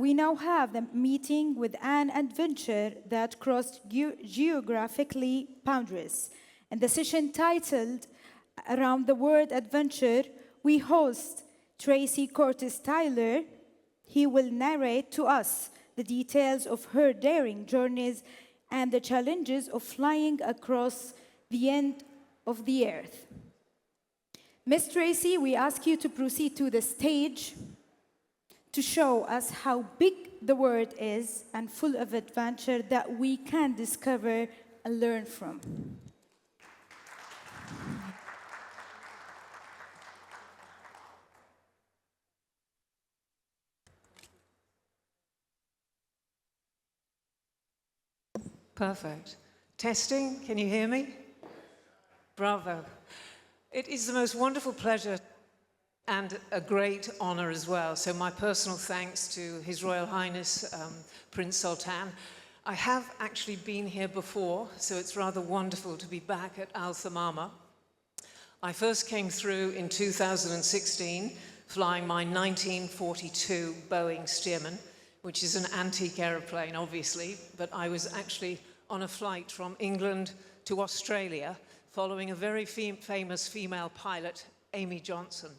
we now have the meeting with an adventure that crossed geographically boundaries. In the session titled Around the Word Adventure, we host Tracey Curtis Tyler. He will narrate to us the details of her daring journeys and the challenges of flying across the end of the earth. Miss Tracey, we ask you to proceed to the stage to show us how big the world is and full of adventure that we can discover and learn from. Perfect. Testing, can you hear me? Bravo. It is the most wonderful pleasure and a great honor as well. So my personal thanks to His Royal Highness, Prince Sultan. I have actually been here before, so it's rather wonderful to be back at Al Thamama. I first came through in 2016, flying my 1942 Boeing Stearman, which is an antique aeroplane, obviously, but I was actually on a flight from England to Australia, following a very famous female pilot, Amy Johnson.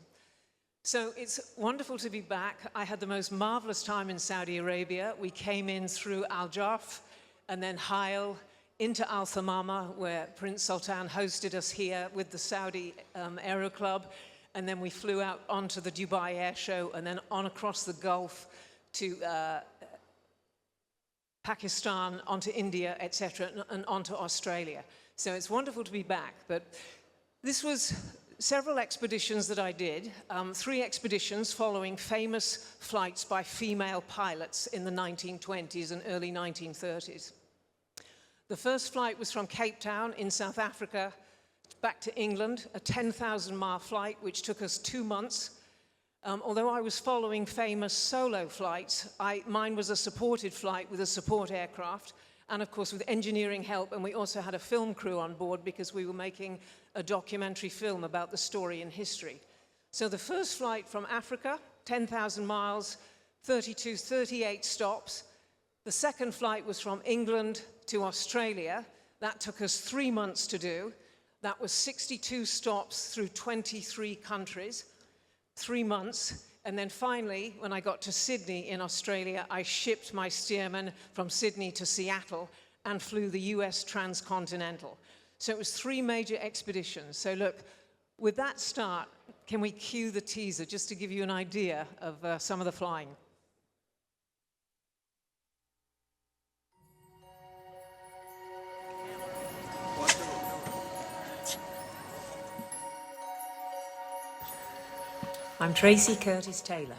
So it's wonderful to be back. I had the most marvelous time in Saudi Arabia. We came in through Al Jarf and then Hail into Al Thamama, where Prince Sultan hosted us here with the Saudi Aero Club. And then we flew out onto the Dubai Air Show and then on across the Gulf to Pakistan, onto India, etc., and onto Australia. So it's wonderful to be back. But this was several expeditions that I did, 3 expeditions following famous flights by female pilots in the 1920s and early 1930s. The first flight was from Cape Town in South Africa back to England, a 10,000-mile flight which took us 2 months. Although I was following famous solo flights, mine was a supported flight with a support aircraft, and of course with engineering help, and we also had a film crew on board because we were making a documentary film about the story and history. So the first flight from Africa, 10,000 miles, 38 stops. The second flight was from England to Australia. That took us 3 months to do. That was 62 stops through 23 countries, 3 months. And then finally, when I got to Sydney in Australia, I shipped my Stearman from Sydney to Seattle and flew the US transcontinental. So it was 3 major expeditions. So look, with that start, can we cue the teaser just to give you an idea of some of the flying? I'm Tracey Curtis Taylor.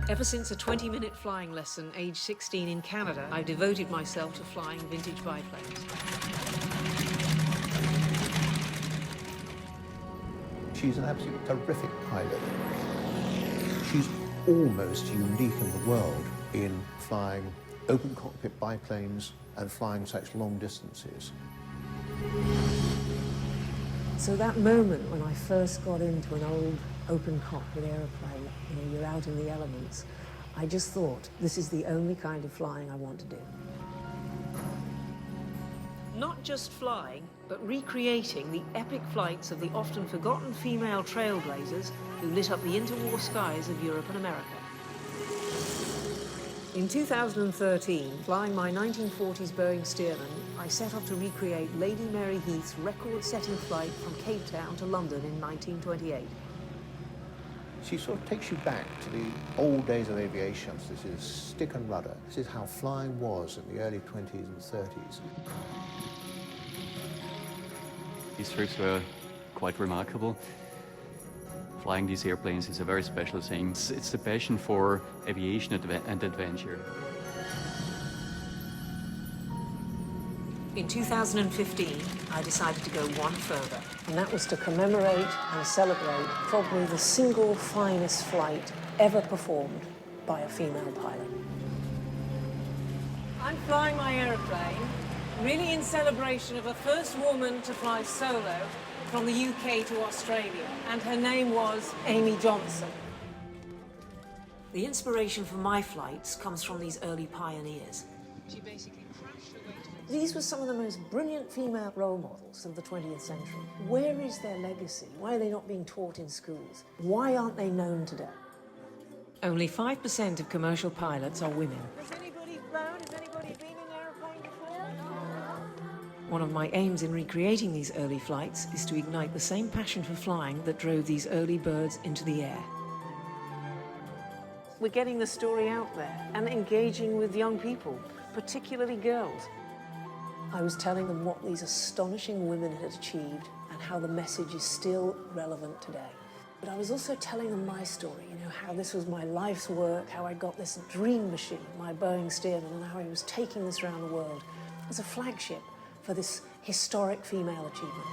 Ever since a 20-minute flying lesson, age 16 in Canada, I've devoted myself to flying vintage biplanes. She's an absolutely terrific pilot. She's almost unique in the world in flying open cockpit biplanes and flying such long distances. So that moment when I first got into an old open cockpit aeroplane, you're out in the elements, I just thought, this is the only kind of flying I want to do. Not just flying, but recreating the epic flights of the often forgotten female trailblazers who lit up the interwar skies of Europe and America. In 2013, flying my 1940s Boeing Stearman, I set off to recreate Lady Mary Heath's record-setting flight from Cape Town to London in 1928. She sort of takes you back to the old days of aviation. This is stick and rudder. This is how flying was in the early 20s and 30s. These trips were quite remarkable. Flying these airplanes is a very special thing. It's the passion for aviation and adventure. In 2015, I decided to go one further, and that was to commemorate and celebrate probably the single finest flight ever performed by a female pilot. I'm flying my aeroplane, really in celebration of a first woman to fly solo from the UK to Australia, and her name was Amy Johnson. The inspiration for my flights comes from these early pioneers. She basically crashed her way to These were some of the most brilliant female role models of the 20th century. Where is their legacy? Why are they not being taught in schools? Why aren't they known today? Only 5% of commercial pilots are women. Has anybody flown? Has anybody been in an aeroplane before? One of my aims in recreating these early flights is to ignite the same passion for flying that drove these early birds into the air. We're getting the story out there and engaging with young people, particularly girls. I was telling them what these astonishing women had achieved and how the message is still relevant today. But I was also telling them my story, you know, how this was my life's work, how I got this dream machine, my Boeing Stearman, and how I was taking this around the world as a flagship for this historic female achievement.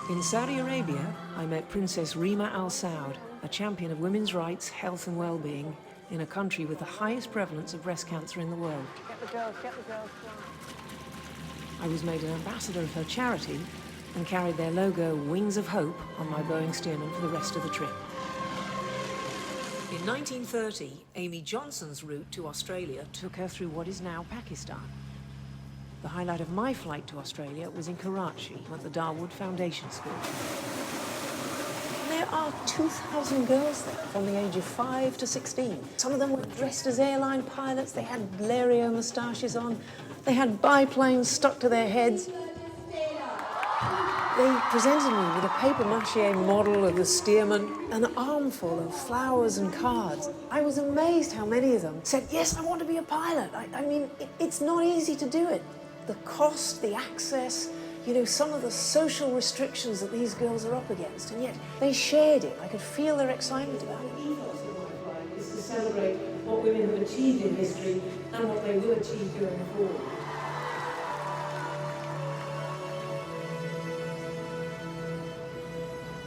In Saudi Arabia, I met Princess Rima Al Saud, a champion of women's rights, health and well-being in a country with the highest prevalence of breast cancer in the world. Get the girls flying. I was made an ambassador of her charity and carried their logo, Wings of Hope, on my Boeing Stearman for the rest of the trip. In 1930, Amy Johnson's route to Australia took her through what is now Pakistan. The highlight of my flight to Australia was in Karachi at the Darwood Foundation School. There are 2,000 girls there from the age of 5 to 16. Some of them were dressed as airline pilots. They had Blériot moustaches on. They had biplanes stuck to their heads. They presented me with a papier-mâché model of the Stearman, an armful of flowers and cards. I was amazed how many of them said, yes, I want to be a pilot. I mean, it's not easy to do it. The cost, the access, you know, some of the social restrictions that these girls are up against, and yet they shared it. I could feel their excitement about it. The ethos of my flight is to celebrate what women have achieved in history and what they will achieve going forward.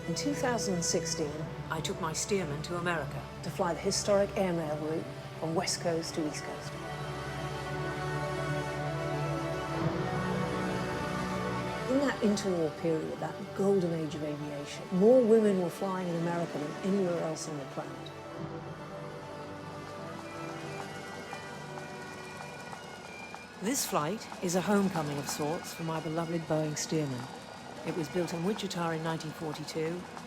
In 2016, I took my Stearman to America to fly the historic airmail route from West Coast to East Coast. In that interwar period, that golden age of aviation, more women were flying in America than anywhere else on the planet. This flight is a homecoming of sorts for my beloved Boeing Stearman. It was built in Wichita in 1942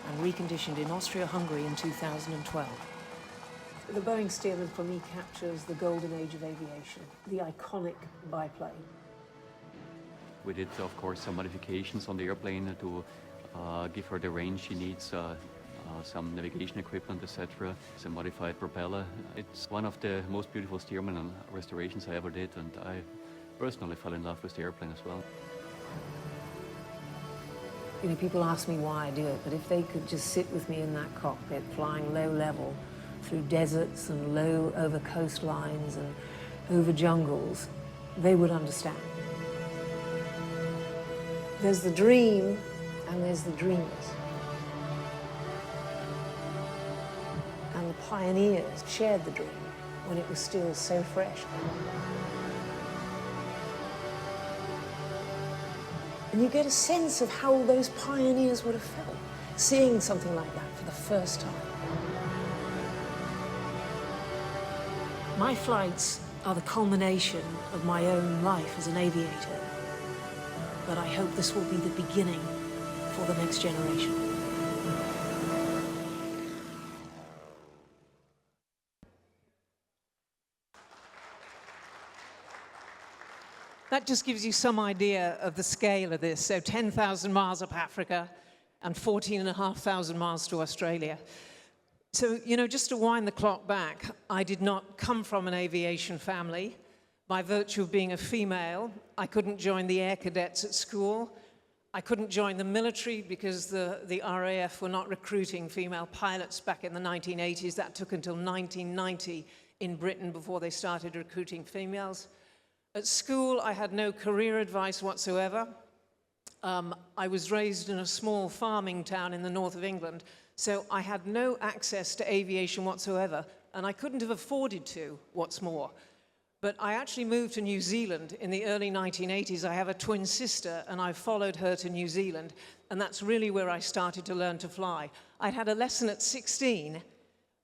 and reconditioned in Austria-Hungary in 2012. The Boeing Stearman, for me, captures the golden age of aviation, the iconic biplane. We did, of course, some modifications on the airplane to give her the range she needs, some navigation equipment, etc. It's a modified propeller. It's one of the most beautiful Stearman restorations I ever did, and I personally fell in love with the airplane as well. You know, people ask me why I do it, but if they could just sit with me in that cockpit, flying low level through deserts and low over coastlines and over jungles, they would understand. There's the dream and there's the dreamers. And the pioneers shared the dream when it was still so fresh. And you get a sense of how those pioneers would have felt, seeing something like that for the first time. My flights are the culmination of my own life as an aviator, but I hope this will be the beginning for the next generation. That just gives you some idea of the scale of this. So 10,000 miles up Africa and 14,500 miles to Australia. So, you know, just to wind the clock back, I did not come from an aviation family. By virtue of being a female, I couldn't join the Air Cadets at school. I couldn't join the military because the RAF were not recruiting female pilots back in the 1980s. That took until 1990 in Britain before they started recruiting females. At school, I had no career advice whatsoever. I was raised in a small farming town in the north of England, so I had no access to aviation whatsoever, and I couldn't have afforded to, what's more. But I actually moved to New Zealand in the early 1980s. I have a twin sister, and I followed her to New Zealand, and that's really where I started to learn to fly. I'd had a lesson at 16,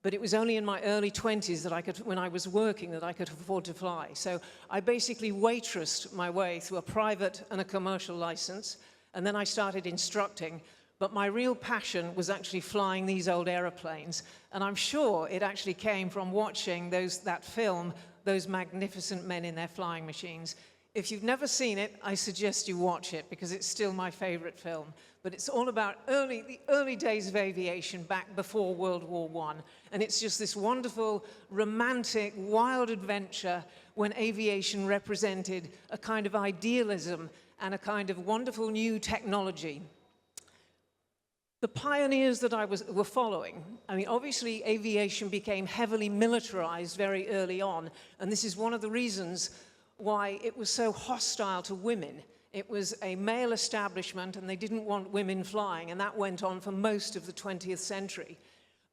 but it was only in my early 20s that I could, when I was working, that I could afford to fly. So I basically waitressed my way through a private and a commercial license, and then I started instructing. But my real passion was actually flying these old aeroplanes, and I'm sure it actually came from watching that film, Those Magnificent Men in Their Flying Machines. If you've never seen it, I suggest you watch it, because it's still my favorite film. But it's all about the early days of aviation back before World War I. And it's just this wonderful, romantic, wild adventure when aviation represented a kind of idealism and a kind of wonderful new technology. The pioneers that I were following, I mean, obviously aviation became heavily militarized very early on, and this is one of the reasons why it was so hostile to women. It was a male establishment, and they didn't want women flying, and that went on for most of the 20th century.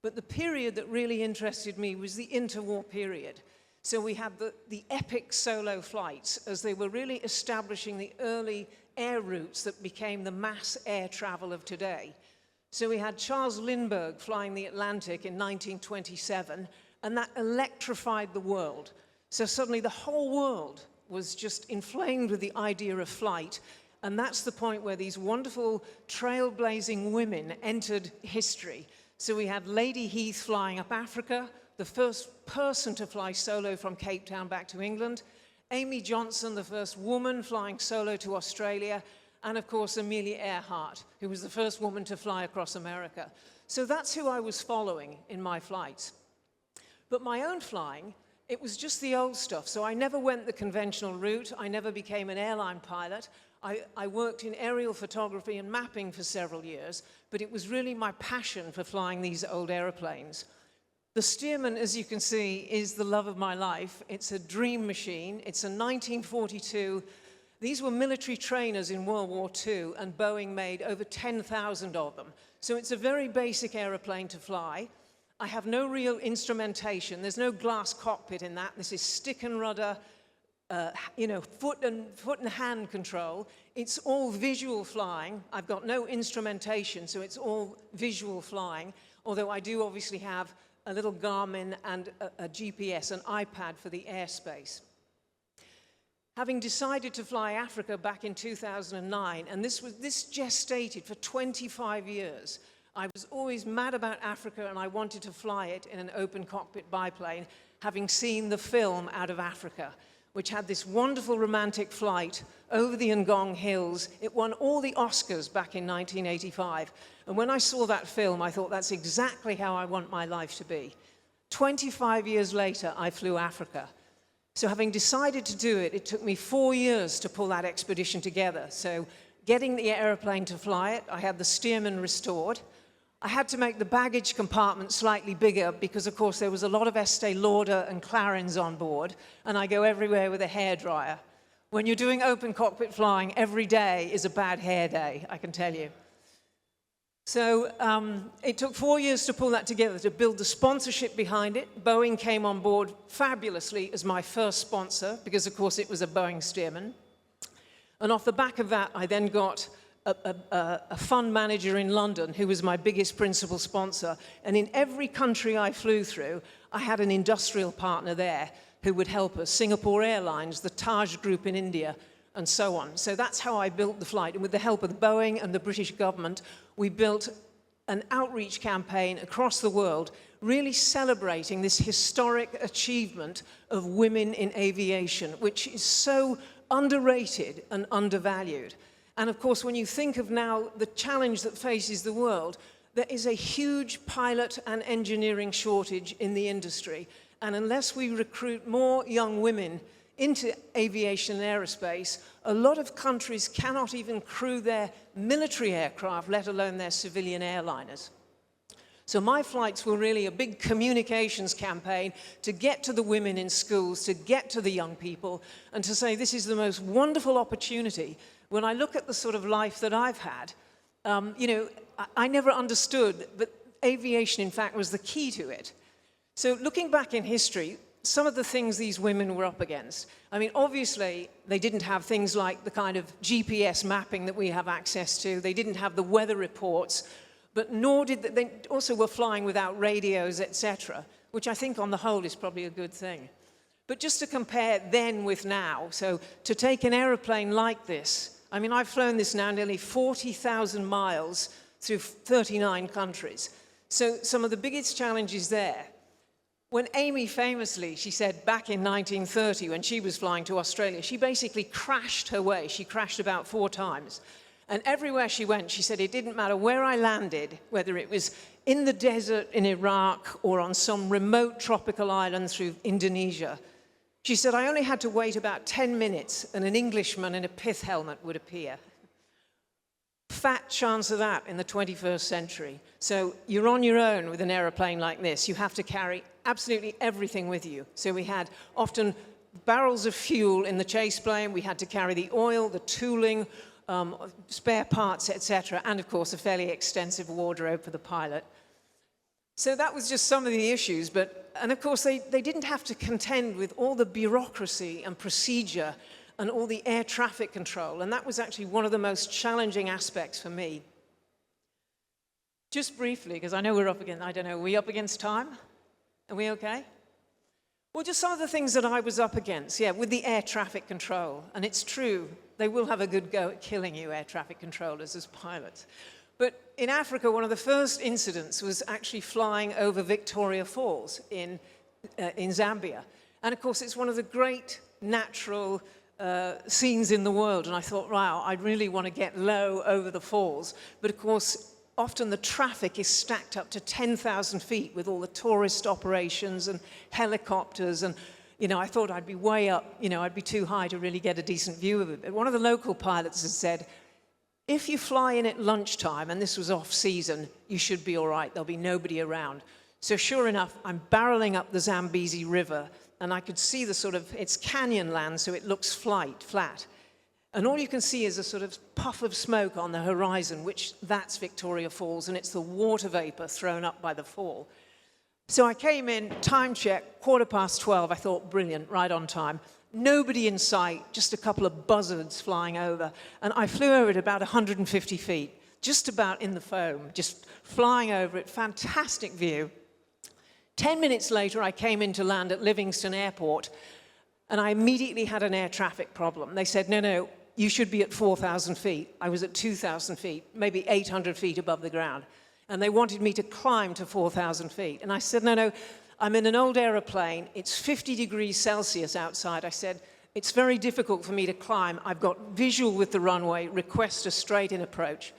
But the period that really interested me was the interwar period. So we had the epic solo flights, as they were really establishing the early air routes that became the mass air travel of today. So we had Charles Lindbergh flying the Atlantic in 1927, and that electrified the world. So suddenly the whole world was just inflamed with the idea of flight, and that's the point where these wonderful trailblazing women entered history. So we had Lady Heath flying up Africa, the first person to fly solo from Cape Town back to England, Amy Johnson, the first woman flying solo to Australia, and of course Amelia Earhart, who was the first woman to fly across America. So that's who I was following in my flights. But my own flying, it was just the old stuff. So I never went the conventional route. I never became an airline pilot. I worked in aerial photography and mapping for several years, but it was really my passion for flying these old airplanes. The Stearman, as you can see, is the love of my life. It's a dream machine. It's a 1942. These were military trainers in World War II, and Boeing made over 10,000 of them. So it's a very basic airplane to fly. I have no real instrumentation. There's no glass cockpit in that. This is stick and rudder, foot and hand control. It's all visual flying. I've got no instrumentation, so it's all visual flying, although I do obviously have a little Garmin and a GPS, an iPad for the airspace. Having decided to fly Africa back in 2009, and this gestated for 25 years. I was always mad about Africa, and I wanted to fly it in an open cockpit biplane, having seen the film Out of Africa, which had this wonderful romantic flight over the Ngong Hills. It won all the Oscars back in 1985. And when I saw that film, I thought, that's exactly how I want my life to be. 25 years later, I flew Africa. So having decided to do it, it took me 4 years to pull that expedition together. So getting the airplane to fly it, I had the Stearman restored. I had to make the baggage compartment slightly bigger because, of course, there was a lot of Estee Lauder and Clarins on board, and I go everywhere with a hairdryer. When you're doing open cockpit flying, every day is a bad hair day, I can tell you. So it took 4 years to pull that together, to build the sponsorship behind it. Boeing came on board fabulously as my first sponsor, because of course it was a Boeing Stearman. And off the back of that, I then got a fund manager in London who was my biggest principal sponsor. And in every country I flew through, I had an industrial partner there who would help us. Singapore Airlines, the Taj Group in India, and so on. So that's how I built the flight. And with the help of Boeing and the British government, we built an outreach campaign across the world, really celebrating this historic achievement of women in aviation, which is so underrated and undervalued. And of course, when you think of now the challenge that faces the world, there is a huge pilot and engineering shortage in the industry. And unless we recruit more young women into aviation and aerospace, a lot of countries cannot even crew their military aircraft, let alone their civilian airliners. So my flights were really a big communications campaign to get to the women in schools, to get to the young people, and to say this is the most wonderful opportunity. When I look at the sort of life that I've had, I never understood, but aviation, in fact, was the key to it. So looking back in history, some of the things these women were up against. I mean, obviously, they didn't have things like the kind of GPS mapping that we have access to. They didn't have the weather reports, but nor did they also were flying without radios, etc., which I think on the whole is probably a good thing. But just to compare then with now, so to take an aeroplane like this, I mean, I've flown this now nearly 40,000 miles through 39 countries. So some of the biggest challenges there. When Amy famously, she said back in 1930 when she was flying to Australia, she basically crashed her way. She crashed about 4 times. And everywhere she went, she said it didn't matter where I landed, whether it was in the desert in Iraq or on some remote tropical island through Indonesia. She said, I only had to wait about 10 minutes and an Englishman in a pith helmet would appear. Fat chance of that in the 21st century. So you're on your own with an aeroplane like this. You have to carry absolutely everything with you. So we had often barrels of fuel in the chase plane. We had to carry the oil, the tooling, spare parts, etc., and of course a fairly extensive wardrobe for the pilot. So that was just some of the issues, and of course they didn't have to contend with all the bureaucracy and procedure and all the air traffic control, and that was actually one of the most challenging aspects for me. Just briefly, because I know we're up against, I don't know, are we up against time? Are we okay? Well, just some of the things that I was up against, yeah, with the air traffic control, and it's true, they will have a good go at killing you, air traffic controllers, as pilots. But in Africa, one of the first incidents was actually flying over Victoria Falls in Zambia. And of course, it's one of the great natural scenes in the world. And I thought, wow, I really want to get low over the falls. But of course, often the traffic is stacked up to 10,000 feet with all the tourist operations and helicopters. And, you know, I thought I'd be way up, you know, I'd be too high to really get a decent view of it. But one of the local pilots has said, if you fly in at lunchtime, and this was off-season, you should be all right. There'll be nobody around. So sure enough, I'm barreling up the Zambezi River, and I could see the sort of, it's canyon land, so it looks flat. And all you can see is a sort of puff of smoke on the horizon, that's Victoria Falls, and it's the water vapor thrown up by the fall. So I came in, time check, 12:15. I thought, brilliant, right on time. Nobody in sight, just a couple of buzzards flying over. And I flew over at about 150 feet, just about in the foam, just flying over it, fantastic view. 10 minutes later, I came in to land at Livingston Airport, and I immediately had an air traffic problem. They said, no, you should be at 4,000 feet. I was at 2,000 feet, maybe 800 feet above the ground. And they wanted me to climb to 4,000 feet. And I said, no, I'm in an old aeroplane. It's 50 degrees Celsius outside. I said, it's very difficult for me to climb. I've got visual with the runway, request a straight-in approach,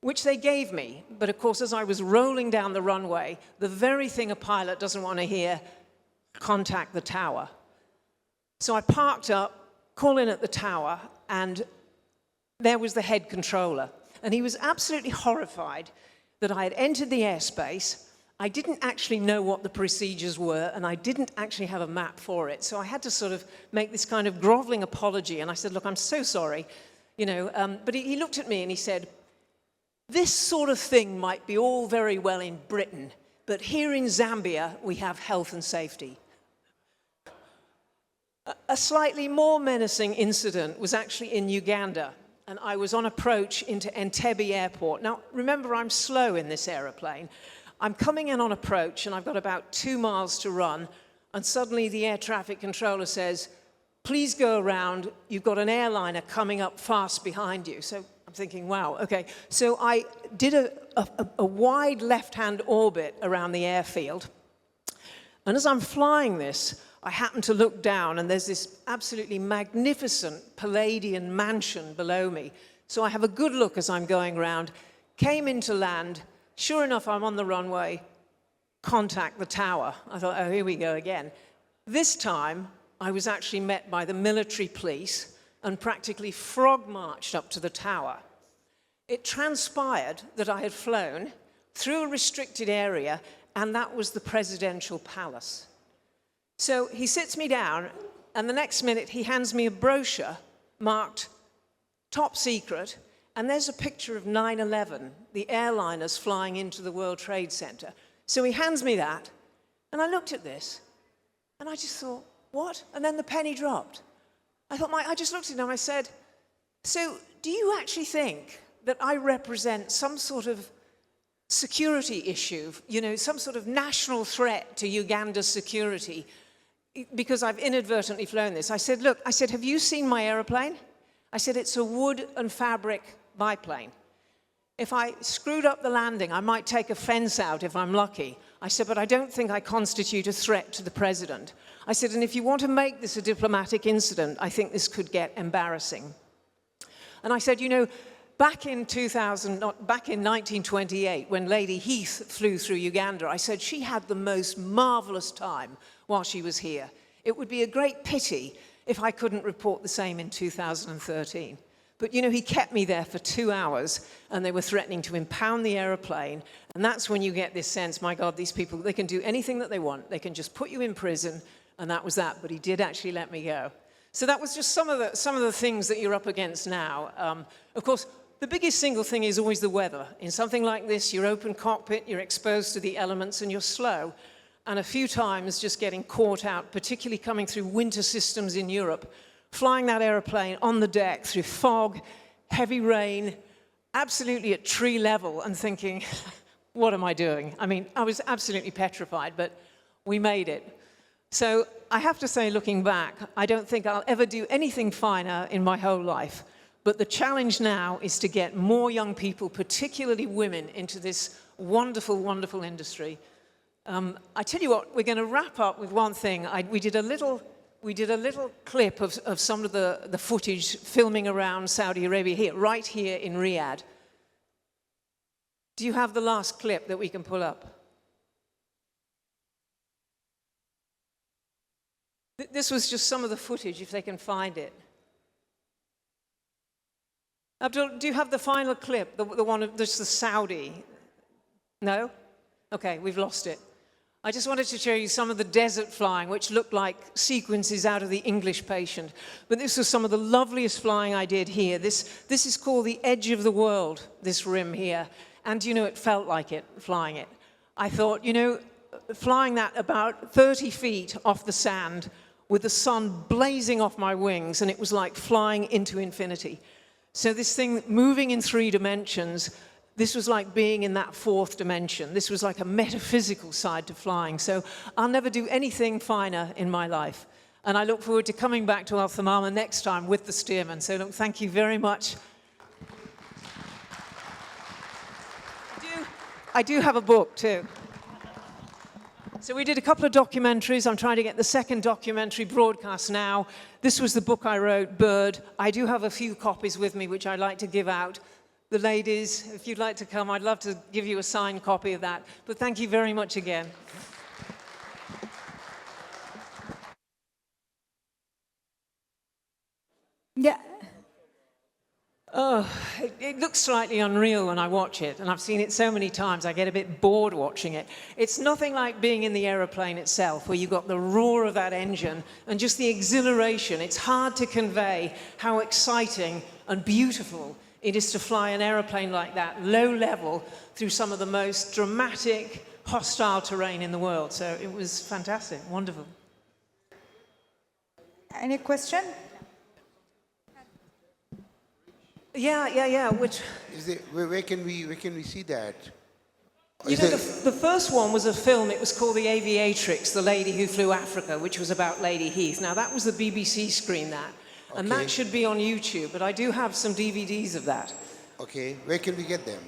which they gave me. But of course, as I was rolling down the runway, the very thing a pilot doesn't want to hear, contact the tower. So I parked up, call in at the tower, and there was the head controller. And he was absolutely horrified that I had entered the airspace. I didn't actually know what the procedures were, and I didn't actually have a map for it. So I had to sort of make this kind of groveling apology, and I said, look, I'm so sorry, you know. But he looked at me and he said, this sort of thing might be all very well in Britain, but here in Zambia, we have health and safety. A slightly more menacing incident was actually in Uganda, and I was on approach into Entebbe Airport. Now, remember, I'm slow in this aeroplane. I'm coming in on approach, and I've got about 2 miles to run, and suddenly the air traffic controller says, please go around, you've got an airliner coming up fast behind you. So I'm thinking, wow, okay. So I did a wide left-hand orbit around the airfield, and as I'm flying this, I happen to look down, and there's this absolutely magnificent Palladian mansion below me. So I have a good look as I'm going around, came into land. Sure enough, I'm on the runway, contact the tower. I thought, oh, here we go again. This time, I was actually met by the military police and practically frog-marched up to the tower. It transpired that I had flown through a restricted area, and that was the presidential palace. So he sits me down, and the next minute he hands me a brochure marked top secret, and there's a picture of 9/11, the airliners flying into the World Trade Center. So he hands me that, and I looked at this, And I just thought, what? And then the penny dropped. I just looked at him and I said, so do you actually think that I represent some sort of security issue, you know, some sort of national threat to Uganda's security, because I've inadvertently flown this? I said, look, I said, have you seen my aeroplane? I said, it's a wood and fabric biplane. If I screwed up the landing, I might take a fence out if I'm lucky. I said, but I don't think I constitute a threat to the president. I said, and if you want to make this a diplomatic incident, I think this could get embarrassing. And I said, you know, back in 1928, when Lady Heath flew through Uganda, I said she had the most marvelous time while she was here. It would be a great pity if I couldn't report the same in 2013. But, you know, he kept me there for 2 hours, and they were threatening to impound the aeroplane. And that's when you get this sense, my God, these people, they can do anything that they want. They can just put you in prison, and that was that. But he did actually let me go. So that was just some of the things that you're up against now. Of course, the biggest single thing is always the weather. In something like this, you're open cockpit, you're exposed to the elements, and you're slow. And a few times just getting caught out, particularly coming through winter systems in Europe, flying that aeroplane on the deck through fog, heavy rain, absolutely at tree level, and thinking, what am I doing? I mean, I was absolutely petrified, but we made it. So I have to say, looking back, I don't think I'll ever do anything finer in my whole life. But the challenge now is to get more young people, particularly women, into this wonderful, wonderful industry. I tell you what, we're going to wrap up with one thing. We did a little clip of some of the footage filming around Saudi Arabia here, right here in Riyadh. Do you have the last clip that we can pull up? This was just some of the footage, if they can find it. Abdul, do you have the final clip, the one of just the Saudi? No? Okay, we've lost it. I just wanted to show you some of the desert flying, which looked like sequences out of The English Patient. But this was some of the loveliest flying I did here. This is called the edge of the world, this rim here. And, you know, it felt like it, flying it. I thought, you know, flying that about 30 feet off the sand with the sun blazing off my wings, and it was like flying into infinity. So this thing moving in 3 dimensions, this was like being in that 4th dimension. This was like a metaphysical side to flying. So I'll never do anything finer in my life. And I look forward to coming back to Al Thamama next time with the Stearman. So look, thank you very much. I do have a book too. So we did a couple of documentaries. I'm trying to get the 2nd documentary broadcast now. This was the book I wrote, Bird. I do have a few copies with me, which I'd like to give out. The ladies, if you'd like to come, I'd love to give you a signed copy of that. But thank you very much again. Yeah. Oh, it looks slightly unreal when I watch it, and I've seen it so many times I get a bit bored watching it. It's nothing like being in the aeroplane itself, where you've got the roar of that engine and just the exhilaration. It's hard to convey how exciting and beautiful it is to fly an aeroplane like that, low level, through some of the most dramatic, hostile terrain in the world. So it was fantastic, wonderful. Any question? Yeah. Which Is it, where can we see that? you know, the first one was a film. It was called The Aviatrix, The Lady Who Flew Africa, which was about Lady Heath. Now that was the BBC screen that, and that should be on YouTube. But I do have some DVDs of that. Okay, where can we get them?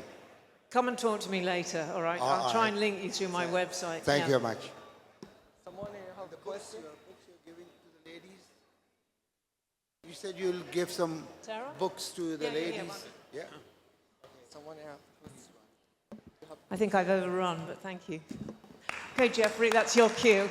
Come and talk to me later. All right, I'll try and link you through my website. Thank you very much. Someone have the question. Books you're giving to the ladies. You said you'll give some Sarah? books to the ladies. Yeah. Someone have. I think I've overrun, but thank you. Okay, Jeffrey, that's your cue.